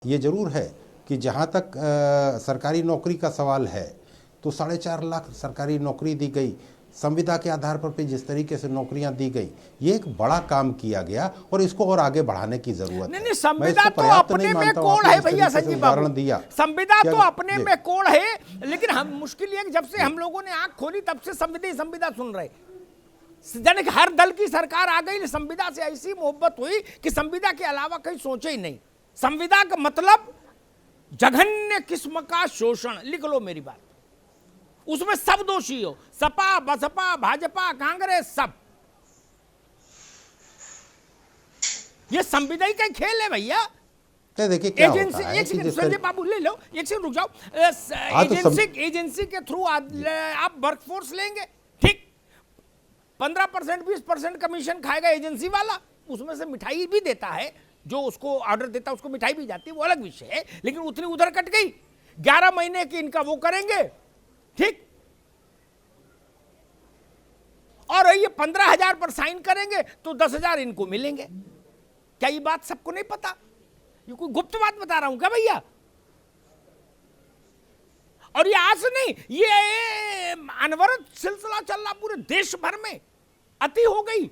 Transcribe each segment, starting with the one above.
ये जरूर है कि जहाँ तक सरकारी नौकरी का सवाल है तो 4.5 लाख सरकारी नौकरी दी गई, संविदा के आधार पर जिस तरीके से नौकरियां दी गई, ये एक बड़ा काम किया गया और इसको और आगे बढ़ाने की जरूरत है। नहीं, संविदा तो अपने में कोड है भैया, संजीव बाबू दिया संविदा तो अपने में कोड है, लेकिन हम मुश्किल है कि जब से हम लोगों ने आंख खोली तब से संविदा सुन रहे, यानी कि हर दल की सरकार आ गई, संविदा से ऐसी मोहब्बत हुई कि संविदा के अलावा कहीं सोचे ही नहीं। संविदा का मतलब जघन्य किस्म का शोषण, लिख लो मेरी बात, उसमें सब दोषी हो, सपा बसपा भाजपा कांग्रेस सब, ये संविदा का खेल है भैया। देखिए एजेंसी, एक सेकंड संजय बाबू ले लो, एक सेकंड रुक जाओ। एजेंसी के थ्रू आप वर्कफोर्स लेंगे, ठीक, 15% 20% कमीशन खाएगा एजेंसी वाला, उसमें से मिठाई भी देता है, जो उसको ऑर्डर देता है उसको मिठाई भी जाती है, वो अलग विषय है, लेकिन उतनी उधर कट गई। 11 महीने की इनका वो करेंगे, ठीक, और ये 15,000 पर साइन करेंगे तो 10,000 इनको मिलेंगे। क्या ये बात सबको नहीं पता? ये कोई गुप्त बात बता रहा हूं क्या भैया? और ये आज नहीं, ये अनवरत सिलसिला चल रहा पूरे देश भर में, अति हो गई।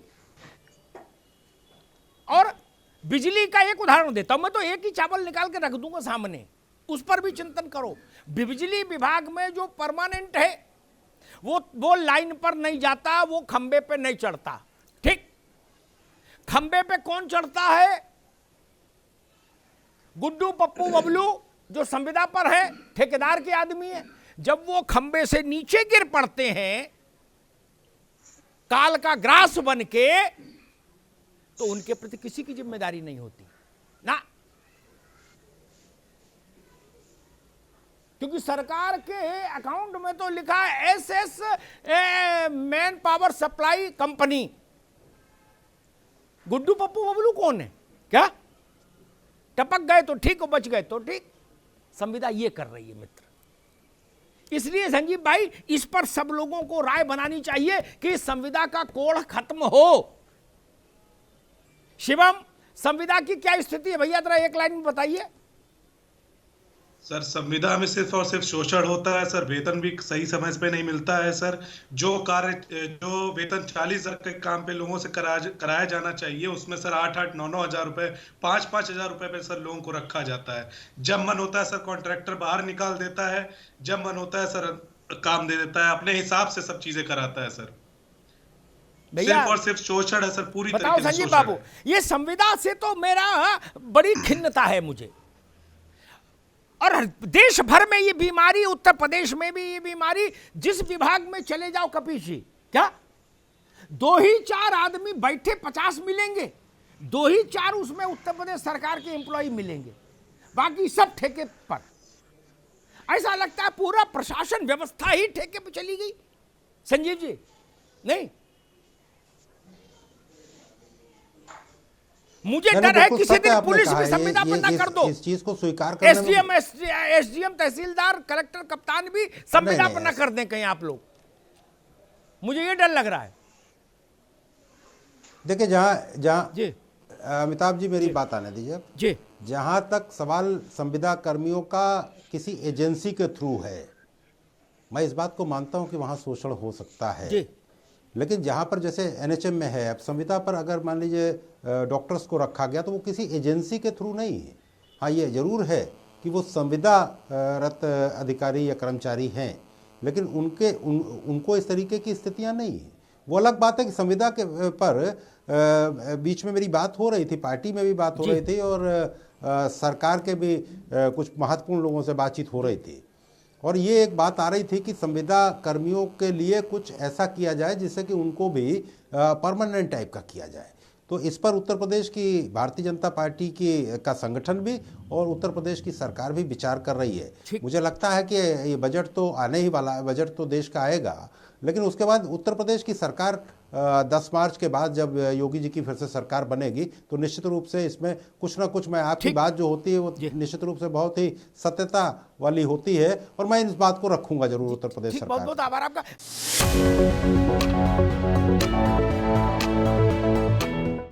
और बिजली का एक उदाहरण देता हूं, मैं तो एक ही चावल निकाल के रख दूंगा सामने, उस पर भी चिंतन करो। बिजली विभाग में जो परमानेंट है वो लाइन पर नहीं जाता, वो खंबे पे नहीं चढ़ता, ठीक। खंबे पे कौन चढ़ता है? गुड्डू पप्पू बबलू जो संविदा पर है, ठेकेदार के आदमी है। जब वो खंबे से नीचे गिर पड़ते हैं काल का ग्रास बन के, तो उनके प्रति किसी की जिम्मेदारी नहीं होती ना, क्योंकि सरकार के अकाउंट में तो लिखा है SS man power supply company. Guddu Pappu Bablu कौन है? क्या टपक गए तो ठीक, बच गए तो ठीक। संविदा ये कर रही है मित्र। इसलिए संजीव भाई, इस पर सब लोगों को राय बनानी चाहिए कि संविदा का कोड़ खत्म हो। शिवम, संविदा की क्या स्थिति है भैया, जरा एक लाइन में बताइए। सर, संविदा में सिर्फ और सिर्फ शोषण होता है सर, वेतन भी सही समय पे नहीं मिलता है सर। जो वेतन 40,000 के काम पे लोगों से कराया जाना चाहिए, उसमें सर 8-8, 9-9 हजार रुपए, 5-5 हजार रुपए पे सर लोगों को रखा जाता है। जब मन होता है सर कॉन्ट्रैक्टर बाहर निकाल देता है, जब मन होता है सर काम दे देता है, अपने हिसाब से सब चीजें कराता है सर। सिर्फ और सिर्फ शोषण है सर, पूरी तरीके से संजीव बाबू, ये संविदा से तो मेरा बड़ी खिन्नता है मुझे। और देश भर में ये बीमारी, उत्तर प्रदेश में भी ये बीमारी, जिस विभाग में चले जाओ कपीश जी, क्या 2 ही 4 आदमी बैठे 50 मिलेंगे, 2 ही 4 उसमें उत्तर प्रदेश सरकार के एम्प्लॉय मिलेंगे, बाकी सब ठेके पर। ऐसा लगता है पूरा प्रशासन व्यवस्था ही ठेके पर चली गई संजीव जी। नहीं, मुझे डर है किसी दिन पुलिस भी संविदा पर ना कर दो, इस चीज को स्वीकार करने एसडीएम तहसीलदार कलेक्टर कप्तान भी संविदा पर ना कर दें कहीं आप लोग, मुझे ये डर लग रहा है। देखिए, जहां अमिताभ जी मेरी बात आने दीजिए जी। जहां तक सवाल संविदा कर्मियों का किसी एजेंसी के थ्रू है, मैं इस बात को मानता हूं कि वहां शोषण हो सकता है जी। लेकिन जहाँ पर जैसे NHM में है, अब संविदा पर अगर मान लीजिए डॉक्टर्स को रखा गया तो वो किसी एजेंसी के थ्रू नहीं है। हाँ, ये जरूर है कि वो संविदारत अधिकारी या कर्मचारी हैं, लेकिन उनको इस तरीके की स्थितियाँ नहीं है। वो अलग बात है कि संविदा के पर बीच में मेरी बात हो रही थी, पार्टी में भी बात हो रही थी और सरकार के भी कुछ महत्वपूर्ण लोगों से बातचीत हो रही थी, और ये एक बात आ रही थी कि संविदा कर्मियों के लिए कुछ ऐसा किया जाए जिससे कि उनको भी परमानेंट टाइप का किया जाए। तो इस पर उत्तर प्रदेश की भारतीय जनता पार्टी का संगठन भी और उत्तर प्रदेश की सरकार भी विचार कर रही है। मुझे लगता है कि ये बजट तो आने ही वाला है, बजट तो देश का आएगा, लेकिन उसके बाद उत्तर प्रदेश की सरकार 10 मार्च के बाद जब योगी जी की फिर से सरकार बनेगी तो निश्चित रूप से इसमें कुछ ना कुछ, मैं आपकी बात जो होती है वो निश्चित रूप से बहुत ही सत्यता वाली होती है, और मैं इस बात को रखूंगा जरूर उत्तर प्रदेश सरकार। बहुत बहुत आभार आपका।